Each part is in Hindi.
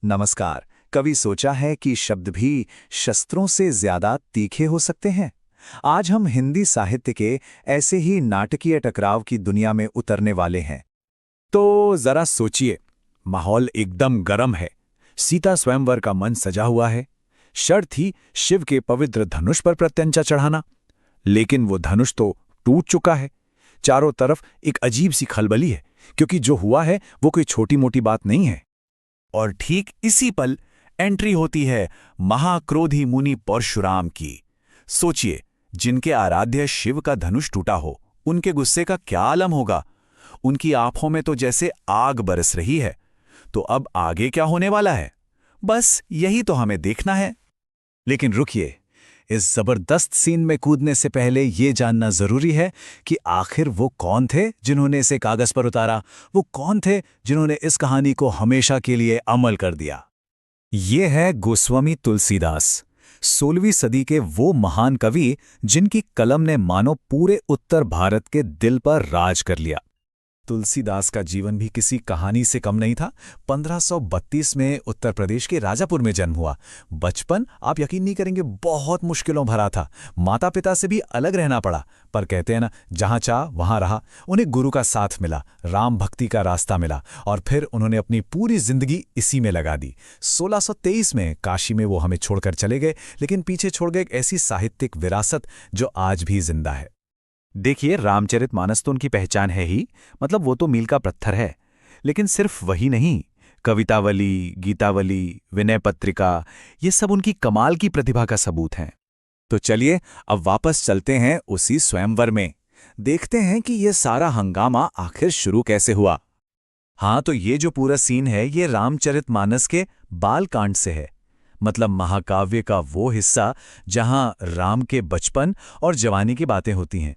नमस्कार। कभी सोचा है कि शब्द भी शस्त्रों से ज्यादा तीखे हो सकते हैं? आज हम हिंदी साहित्य के ऐसे ही नाटकीय टकराव की दुनिया में उतरने वाले हैं। तो जरा सोचिए, माहौल एकदम गर्म है। सीता स्वयंवर का मंच सजा हुआ है। शर्त थी शिव के पवित्र धनुष पर प्रत्यंचा चढ़ाना, लेकिन वो धनुष तो टूट चुका है। चारों तरफ एक अजीब सी खलबली है, क्योंकि जो हुआ है वो कोई छोटी मोटी बात नहीं है। और ठीक इसी पल एंट्री होती है महाक्रोधी मुनि परशुराम की। सोचिए, जिनके आराध्य शिव का धनुष टूटा हो, उनके गुस्से का क्या आलम होगा। उनकी आंखों में तो जैसे आग बरस रही है। तो अब आगे क्या होने वाला है, बस यही तो हमें देखना है। लेकिन रुकिए, इस जबरदस्त सीन में कूदने से पहले ये जानना जरूरी है कि आखिर वो कौन थे जिन्होंने इसे कागज पर उतारा। वो कौन थे जिन्होंने इस कहानी को हमेशा के लिए अमल कर दिया। ये है गोस्वामी तुलसीदास, 16वीं सदी के वो महान कवि जिनकी कलम ने मानो पूरे उत्तर भारत के दिल पर राज कर लिया। तुलसीदास का जीवन भी किसी कहानी से कम नहीं था। 1532 में उत्तर प्रदेश के राजापुर में जन्म हुआ। बचपन, आप यकीन नहीं करेंगे, बहुत मुश्किलों भरा था। माता पिता से भी अलग रहना पड़ा, पर कहते हैं ना, जहां चाह वहां रहा। उन्हें गुरु का साथ मिला, राम भक्ति का रास्ता मिला, और फिर उन्होंने अपनी पूरी जिंदगी इसी में लगा दी। 1623 में काशी में वो हमें छोड़कर चले गए, लेकिन पीछे छोड़ गए एक ऐसी साहित्यिक विरासत जो आज भी जिंदा है। देखिए, रामचरितमानस तो उनकी पहचान है ही, मतलब वो तो मील का पत्थर है। लेकिन सिर्फ वही नहीं, कवितावली, गीतावली, विनय पत्रिका, ये सब उनकी कमाल की प्रतिभा का सबूत हैं। तो चलिए अब वापस चलते हैं उसी स्वयंवर में। देखते हैं कि ये सारा हंगामा आखिर शुरू कैसे हुआ। हाँ, तो ये जो पूरा सीन है, ये रामचरितमानस के बालकांड से है। मतलब महाकाव्य का वो हिस्सा जहां राम के बचपन और जवानी की बातें होती हैं।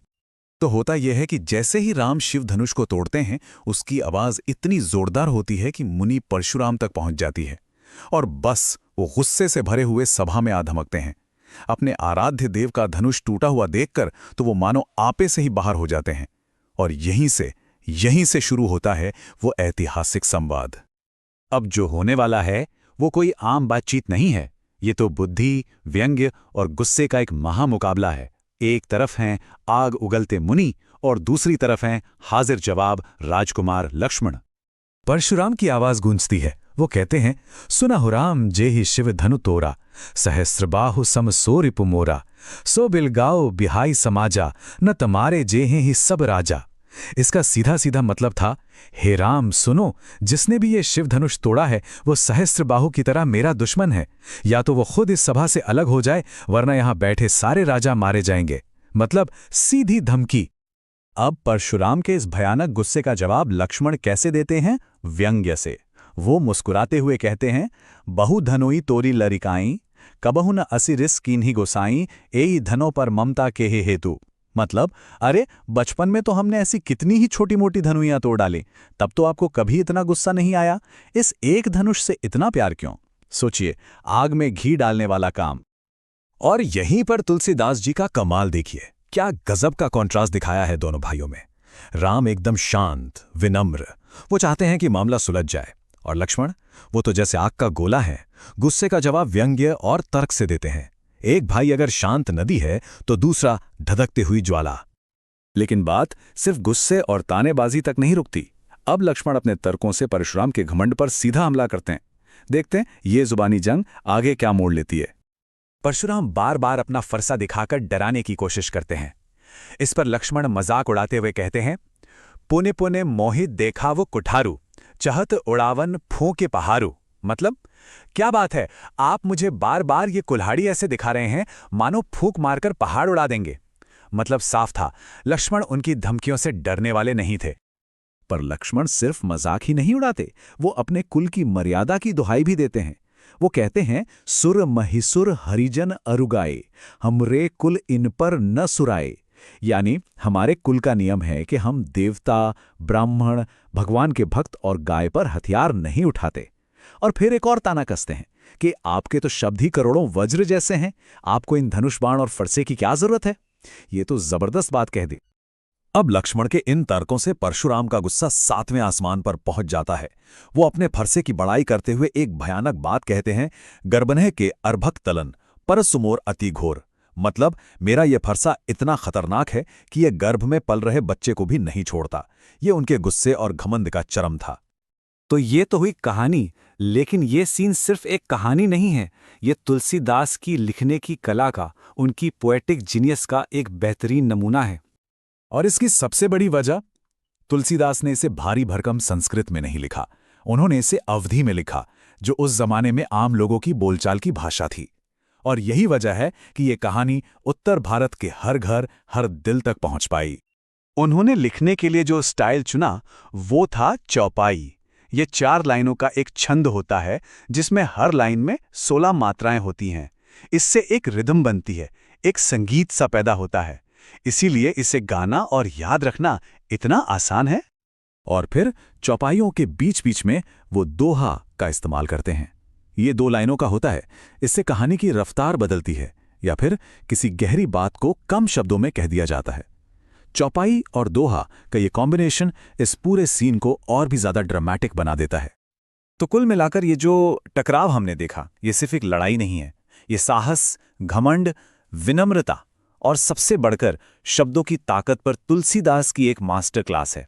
तो होता यह है कि जैसे ही राम शिव धनुष को तोड़ते हैं, उसकी आवाज इतनी जोरदार होती है कि मुनि परशुराम तक पहुंच जाती है। और बस वो गुस्से से भरे हुए सभा में आ धमकते हैं। अपने आराध्य देव का धनुष टूटा हुआ देखकर तो वो मानो आपे से ही बाहर हो जाते हैं। और यहीं से शुरू होता है वो ऐतिहासिक संवाद। अब जो होने वाला है वो कोई आम बातचीत नहीं है। ये तो बुद्धि, व्यंग्य और गुस्से का एक महामुकाबला है। एक तरफ हैं आग उगलते मुनि और दूसरी तरफ हैं हाजिर जवाब राजकुमार लक्ष्मण। परशुराम की आवाज गूंजती है। वो कहते हैं, सुनहु राम जेहि शिव धनु तोरा, सहस्त्रबाहु सम सो रिपु मोरा, सो बिलगाओ बिहाई समाजा, न तमारे जेहे ही सब राजा। इसका सीधा सीधा मतलब था, हे राम सुनो, जिसने भी ये शिव धनुष तोड़ा है वो सहस्त्रबाहु की तरह मेरा दुश्मन है। या तो वो खुद इस सभा से अलग हो जाए, वरना यहां बैठे सारे राजा मारे जाएंगे। मतलब सीधी धमकी। अब परशुराम के इस भयानक गुस्से का जवाब लक्ष्मण कैसे देते हैं? व्यंग्य से। वो मुस्कुराते हुए कहते हैं, बहु धनोई तोरी लरिकाई, कबहु न असी रिस कीन्ही गोसाई, एई धनों पर ममता के हेतु। मतलब, अरे बचपन में तो हमने ऐसी कितनी ही छोटी मोटी धनुइयां तोड़ डाली, तब तो आपको कभी इतना गुस्सा नहीं आया। इस एक धनुष से इतना प्यार क्यों? सोचिए, आग में घी डालने वाला काम। और यहीं पर तुलसीदास जी का कमाल देखिए, क्या गजब का कॉन्ट्रास्ट दिखाया है दोनों भाइयों में। राम एकदम शांत, विनम्र, वो चाहते हैं कि मामला सुलझ जाए। और लक्ष्मण, वो तो जैसे आग का गोला है, गुस्से का जवाब व्यंग्य और तर्क से देते हैं। एक भाई अगर शांत नदी है तो दूसरा धधकती हुई ज्वाला। लेकिन बात सिर्फ गुस्से और तानेबाजी तक नहीं रुकती। अब लक्ष्मण अपने तर्कों से परशुराम के घमंड पर सीधा हमला करते हैं। देखते हैं ये जुबानी जंग आगे क्या मोड़ लेती है। परशुराम बार बार अपना फरसा दिखाकर डराने की कोशिश करते हैं। इस पर लक्ष्मण मजाक उड़ाते हुए कहते हैं, पुने पुने मोहित देखा वो कुठारू, चहत उड़ावन फूं के पहारू। मतलब, क्या बात है, आप मुझे बार बार ये कुल्हाड़ी ऐसे दिखा रहे हैं मानो फूंक मारकर पहाड़ उड़ा देंगे। मतलब साफ था, लक्ष्मण उनकी धमकियों से डरने वाले नहीं थे। पर लक्ष्मण सिर्फ मजाक ही नहीं उड़ाते, वो अपने कुल की मर्यादा की दुहाई भी देते हैं। वो कहते हैं, सुर महिसुर हरिजन अरुगाए, हमरे कुल इन पर न सुराए। यानी हमारे कुल का नियम है कि हम देवता, ब्राह्मण, भगवान के भक्त और गाय पर हथियार नहीं उठाते। और फिर एक और ताना कसते हैं कि आपके तो शब्द ही करोड़ों वज्र जैसे हैं, आपको इन धनुष बाण और फरसे की क्या जरूरत है। ये तो जबरदस्त बात कह दी। अब लक्ष्मण के इन तर्कों से परशुराम का गुस्सा 7वें आसमान पर पहुंच जाता है। वो अपने फरसे की बड़ाई करते हुए एक भयानक बात कहते हैं, गर्भनह के अर्भक तलन परसुमोर अति घोर। मतलब मेरा ये फरसा इतना खतरनाक है कि ये गर्भ में पल रहे बच्चे को भी नहीं छोड़ता। ये उनके गुस्से और घमंड का चरम था। तो ये तो हुई कहानी, लेकिन ये सीन सिर्फ एक कहानी नहीं है। ये तुलसीदास की लिखने की कला का, उनकी पोएटिक जीनियस का एक बेहतरीन नमूना है। और इसकी सबसे बड़ी वजह, तुलसीदास ने इसे भारी भरकम संस्कृत में नहीं लिखा। उन्होंने इसे अवधी में लिखा, जो उस जमाने में आम लोगों की बोलचाल की भाषा थी। और यही वजह है कि ये कहानी उत्तर भारत के हर घर, हर दिल तक पहुंच पाई। उन्होंने लिखने के लिए जो स्टाइल चुना वो था चौपाई। ये 4 लाइनों का एक छंद होता है जिसमें हर लाइन में 16 मात्राएं होती हैं। इससे एक रिदम बनती है, एक संगीत सा पैदा होता है। इसीलिए इसे गाना और याद रखना इतना आसान है। और फिर चौपाइयों के बीच बीच में वो दोहा का इस्तेमाल करते हैं। ये 2 लाइनों का होता है। इससे कहानी की रफ्तार बदलती है, या फिर किसी गहरी बात को कम शब्दों में कह दिया जाता है। चौपाई और दोहा का ये कॉम्बिनेशन इस पूरे सीन को और भी ज्यादा ड्रामेटिक बना देता है। तो कुल मिलाकर ये जो टकराव हमने देखा, ये सिर्फ एक लड़ाई नहीं है। ये साहस, घमंड, विनम्रता और सबसे बढ़कर शब्दों की ताकत पर तुलसीदास की एक मास्टर क्लास है।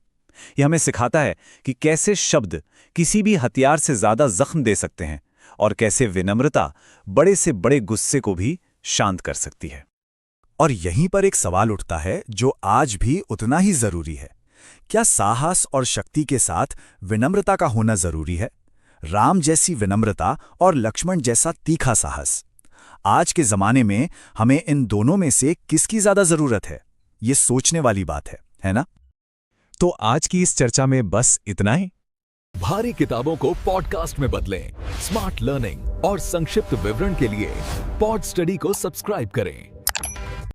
यह हमें सिखाता है कि कैसे शब्द किसी भी हथियार से ज्यादा जख्म दे सकते हैं और कैसे विनम्रता बड़े से बड़े गुस्से को भी शांत कर सकती है। और यहीं पर एक सवाल उठता है जो आज भी उतना ही जरूरी है। क्या साहस और शक्ति के साथ विनम्रता का होना जरूरी है? राम जैसी विनम्रता और लक्ष्मण जैसा तीखा साहस। आज के जमाने में हमें इन दोनों में से किसकी ज्यादा जरूरत है? ये सोचने वाली बात है ना? तो आज की इस चर्चा में बस इतना ही। भारी किताबों को पॉडकास्ट में बदलें। स्मार्ट लर्निंग और संक्षिप्त विवरण के लिए पॉड स्टडी को सब्सक्राइब करें।